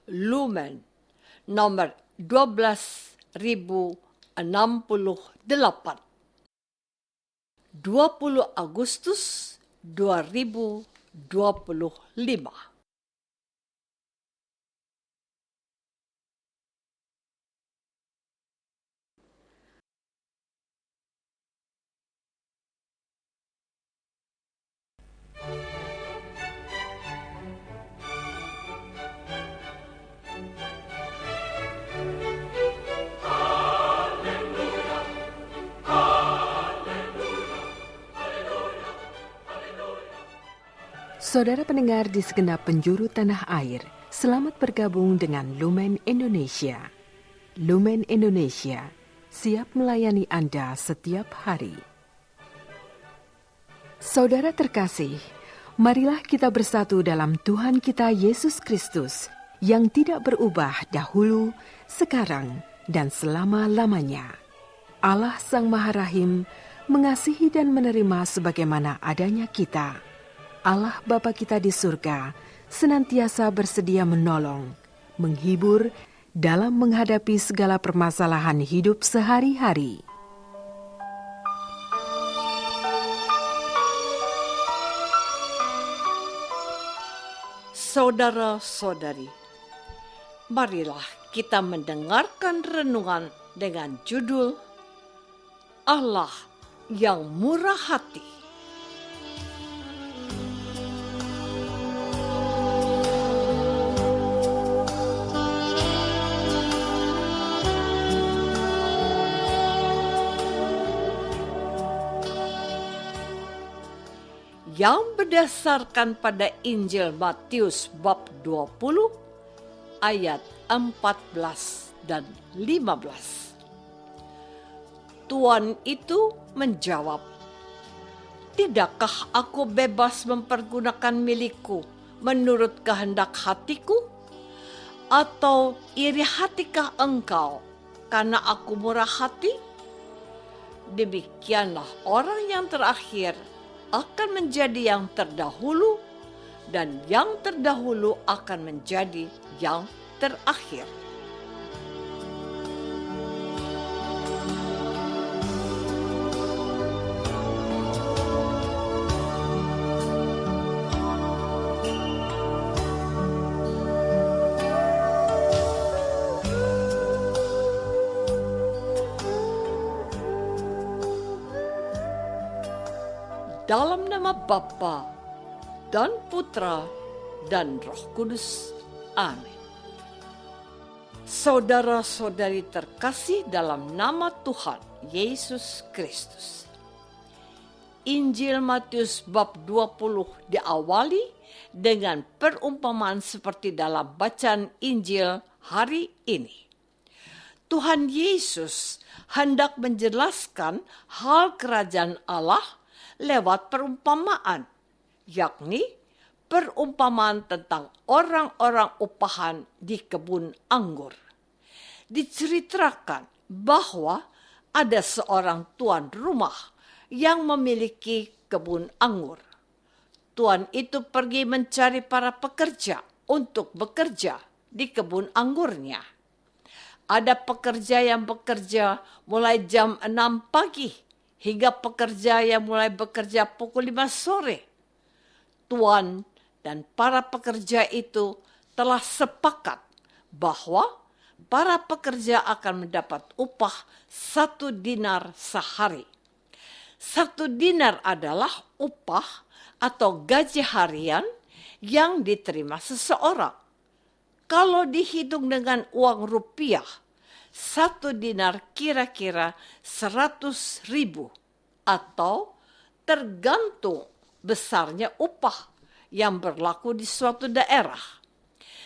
Lumen nomor 12.068, 20 Agustus 2025. Saudara pendengar di segenap penjuru tanah air, selamat bergabung dengan Lumen Indonesia. Lumen Indonesia, siap melayani Anda setiap hari. Saudara terkasih, marilah kita bersatu dalam Tuhan kita Yesus Kristus yang tidak berubah dahulu, sekarang, dan selama-lamanya. Allah Sang Maha Rahim mengasihi dan menerima sebagaimana adanya kita. Allah Bapa kita di surga senantiasa bersedia menolong, menghibur dalam menghadapi segala permasalahan hidup sehari-hari. Saudara-saudari, marilah kita mendengarkan renungan dengan judul Allah yang Murah Hati. Yang berdasarkan pada Injil Matius bab 20 ayat 14 dan 15. Tuan itu menjawab, "Tidakkah aku bebas mempergunakan milikku menurut kehendak hatiku? Atau iri hatikah engkau karena aku murah hati?" Demikianlah orang yang terakhir akan menjadi yang terdahulu, dan yang terdahulu akan menjadi yang terakhir. Dalam nama Bapa dan Putra dan Roh Kudus. Amin. Saudara-saudari terkasih dalam nama Tuhan Yesus Kristus. Injil Matius bab 20 diawali dengan perumpamaan seperti dalam bacaan Injil hari ini. Tuhan Yesus hendak menjelaskan hal kerajaan Allah lewat perumpamaan, yakni perumpamaan tentang orang-orang upahan di kebun anggur. Diceritakan bahwa ada seorang tuan rumah yang memiliki kebun anggur. Tuan itu pergi mencari para pekerja untuk bekerja di kebun anggurnya. Ada pekerja yang bekerja mulai jam 6 pagi hingga pekerja yang mulai bekerja pukul 5 sore. Tuan dan para pekerja itu telah sepakat bahwa para pekerja akan mendapat upah 1 dinar sehari. 1 dinar adalah upah atau gaji harian yang diterima seseorang. Kalau dihitung dengan uang rupiah, 1 dinar kira-kira 100.000 atau tergantung besarnya upah yang berlaku di suatu daerah.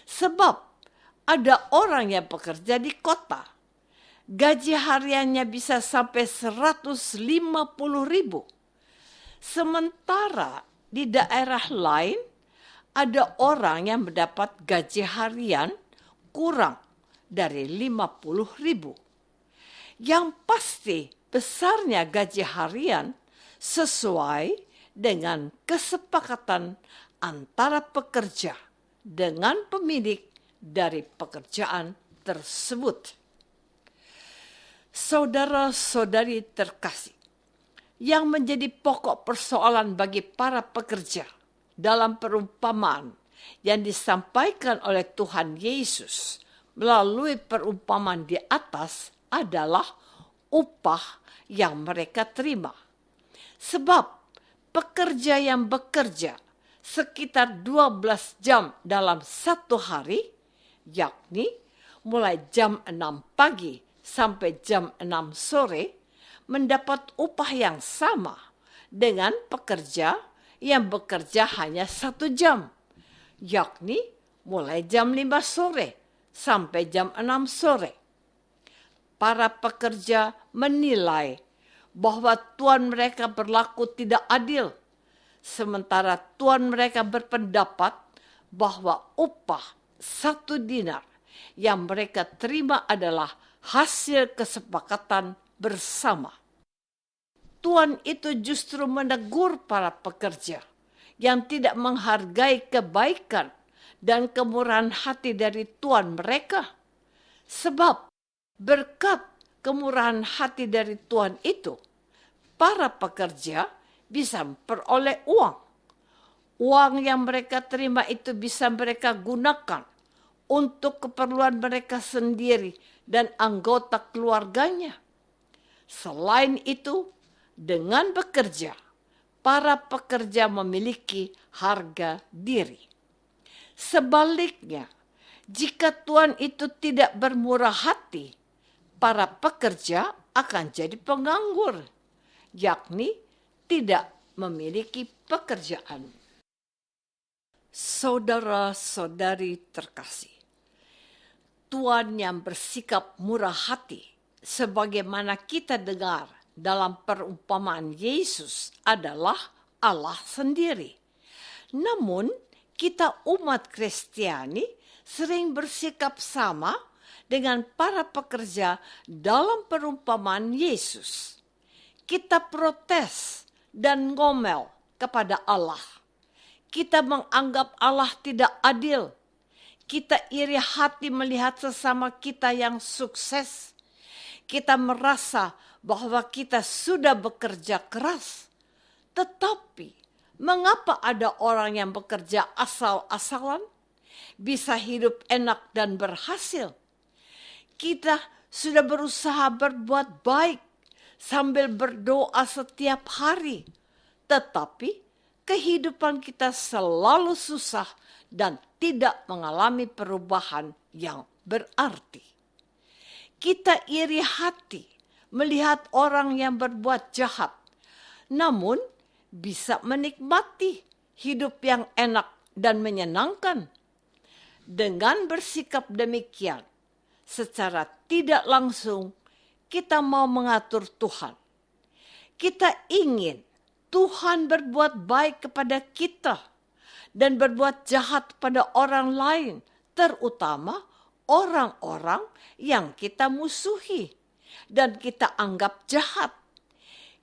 Sebab ada orang yang bekerja di kota, gaji hariannya bisa sampai 150.000. Sementara di daerah lain ada orang yang mendapat gaji harian kurang dari 50.000. Yang pasti besarnya gaji harian sesuai dengan kesepakatan antara pekerja dengan pemilik dari pekerjaan tersebut. Saudara-saudari terkasih, yang menjadi pokok persoalan bagi para pekerja dalam perumpamaan yang disampaikan oleh Tuhan Yesus melalui perumpamaan di atas adalah upah yang mereka terima. Sebab pekerja yang bekerja sekitar 12 jam dalam satu hari, yakni mulai jam 6 pagi sampai jam 6 sore, mendapat upah yang sama dengan pekerja yang bekerja hanya 1 jam, yakni mulai jam 5 sore sampai jam 6 sore. Para pekerja menilai bahwa tuan mereka berlaku tidak adil, sementara tuan mereka berpendapat bahwa upah 1 dinar yang mereka terima adalah hasil kesepakatan bersama. Tuan itu justru menegur para pekerja yang tidak menghargai kebaikan dan kemurahan hati dari tuan mereka. Sebab berkat kemurahan hati dari tuan itu, para pekerja bisa memperoleh uang. Uang yang mereka terima itu bisa mereka gunakan untuk keperluan mereka sendiri dan anggota keluarganya. Selain itu, dengan bekerja, para pekerja memiliki harga diri. Sebaliknya, jika tuan itu tidak bermurah hati, para pekerja akan jadi penganggur, yakni tidak memiliki pekerjaan. Saudara-saudari terkasih, tuan yang bersikap murah hati, sebagaimana kita dengar dalam perumpamaan Yesus, adalah Allah sendiri. Namun, kita umat Kristiani sering bersikap sama dengan para pekerja dalam perumpamaan Yesus. Kita protes dan ngomel kepada Allah. Kita menganggap Allah tidak adil. Kita iri hati melihat sesama kita yang sukses. Kita merasa bahwa kita sudah bekerja keras. Tetapi mengapa ada orang yang bekerja asal-asalan, bisa hidup enak dan berhasil? Kita sudah berusaha berbuat baik sambil berdoa setiap hari. Tetapi kehidupan kita selalu susah dan tidak mengalami perubahan yang berarti. Kita iri hati melihat orang yang berbuat jahat, namun bisa menikmati hidup yang enak dan menyenangkan. Dengan bersikap demikian, secara tidak langsung kita mau mengatur Tuhan. Kita ingin Tuhan berbuat baik kepada kita dan berbuat jahat pada orang lain, terutama orang-orang yang kita musuhi dan kita anggap jahat.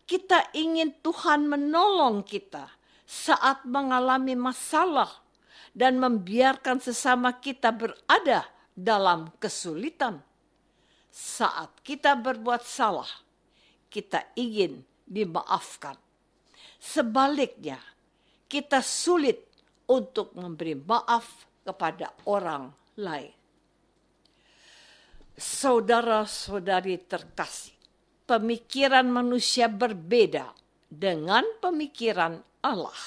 Kita ingin Tuhan menolong kita saat mengalami masalah dan membiarkan sesama kita berada dalam kesulitan. Saat kita berbuat salah, kita ingin dimaafkan. Sebaliknya, kita sulit untuk memberi maaf kepada orang lain. Saudara-saudari terkasih, pemikiran manusia berbeda dengan pemikiran Allah.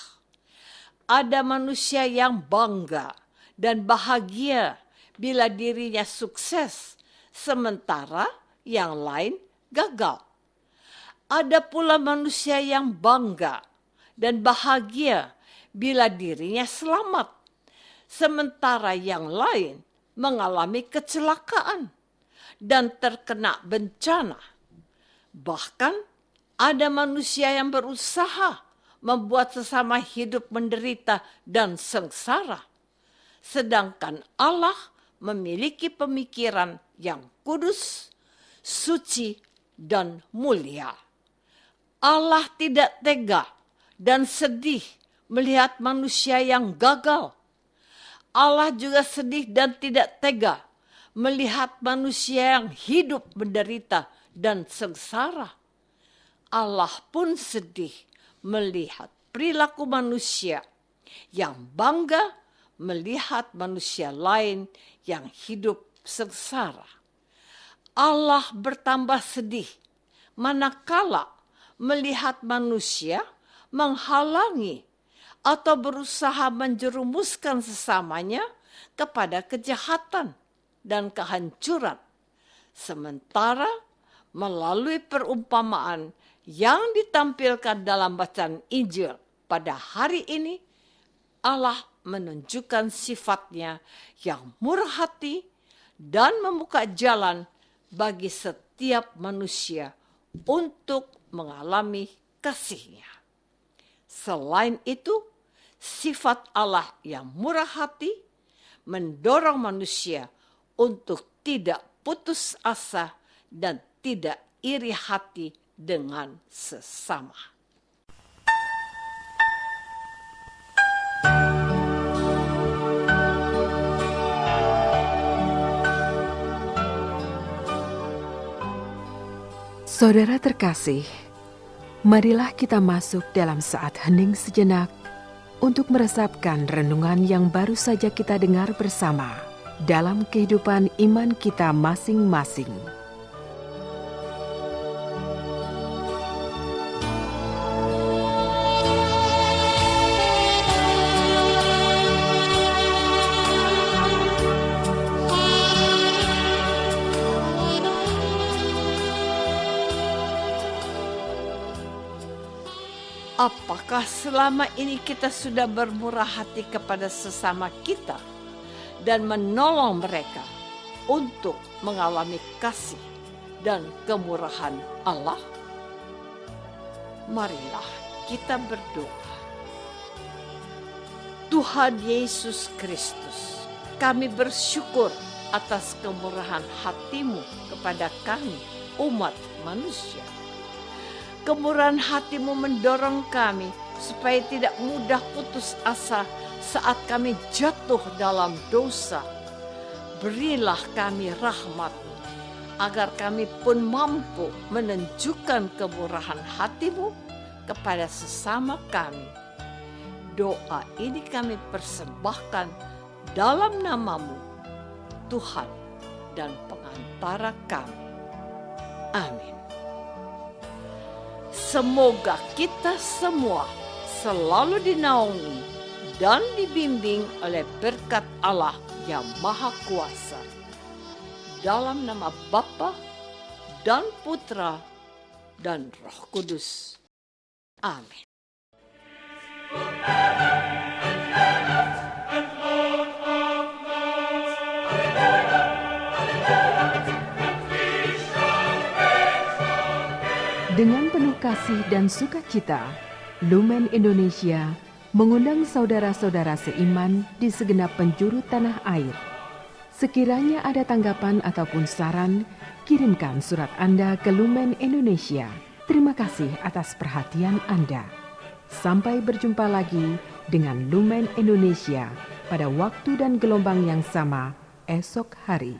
Ada manusia yang bangga dan bahagia bila dirinya sukses, sementara yang lain gagal. Ada pula manusia yang bangga dan bahagia bila dirinya selamat, sementara yang lain mengalami kecelakaan dan terkena bencana. Bahkan ada manusia yang berusaha membuat sesama hidup menderita dan sengsara, sedangkan Allah memiliki pemikiran yang kudus, suci, dan mulia. Allah tidak tega dan sedih melihat manusia yang gagal. Allah juga sedih dan tidak tega melihat manusia yang hidup menderita dan sengsara. Allah pun sedih melihat perilaku manusia yang bangga melihat manusia lain yang hidup sengsara. Allah bertambah sedih manakala melihat manusia menghalangi atau berusaha menjerumuskan sesamanya kepada kejahatan dan kehancuran. Sementara melalui perumpamaan yang ditampilkan dalam bacaan Injil pada hari ini, Allah menunjukkan sifatnya yang murah hati dan membuka jalan bagi setiap manusia untuk mengalami kasih-Nya. Selain itu, sifat Allah yang murah hati mendorong manusia untuk tidak putus asa dan tidak iri hati dengan sesama. Saudara terkasih, marilah kita masuk dalam saat hening sejenak untuk meresapkan renungan yang baru saja kita dengar bersama dalam kehidupan iman kita masing-masing. Apakah selama ini kita sudah bermurah hati kepada sesama kita dan menolong mereka untuk mengalami kasih dan kemurahan Allah? Marilah kita berdoa. Tuhan Yesus Kristus, kami bersyukur atas kemurahan hati-Mu kepada kami, umat manusia. Kemurahan hati-Mu mendorong kami supaya tidak mudah putus asa saat kami jatuh dalam dosa. Berilah kami rahmat-Mu, agar kami pun mampu menunjukkan kemurahan hati-Mu kepada sesama kami. Doa ini kami persembahkan dalam nama-Mu, Tuhan dan pengantara kami. Amin. Semoga kita semua selalu dinaungi dan dibimbing oleh berkat Allah yang Maha Kuasa. Dalam nama Bapa dan Putra dan Roh Kudus. Amin. Dengan penuh kasih dan sukacita, Lumen Indonesia mengundang saudara-saudara seiman di segenap penjuru tanah air. Sekiranya ada tanggapan ataupun saran, kirimkan surat Anda ke Lumen Indonesia. Terima kasih atas perhatian Anda. Sampai berjumpa lagi dengan Lumen Indonesia pada waktu dan gelombang yang sama esok hari.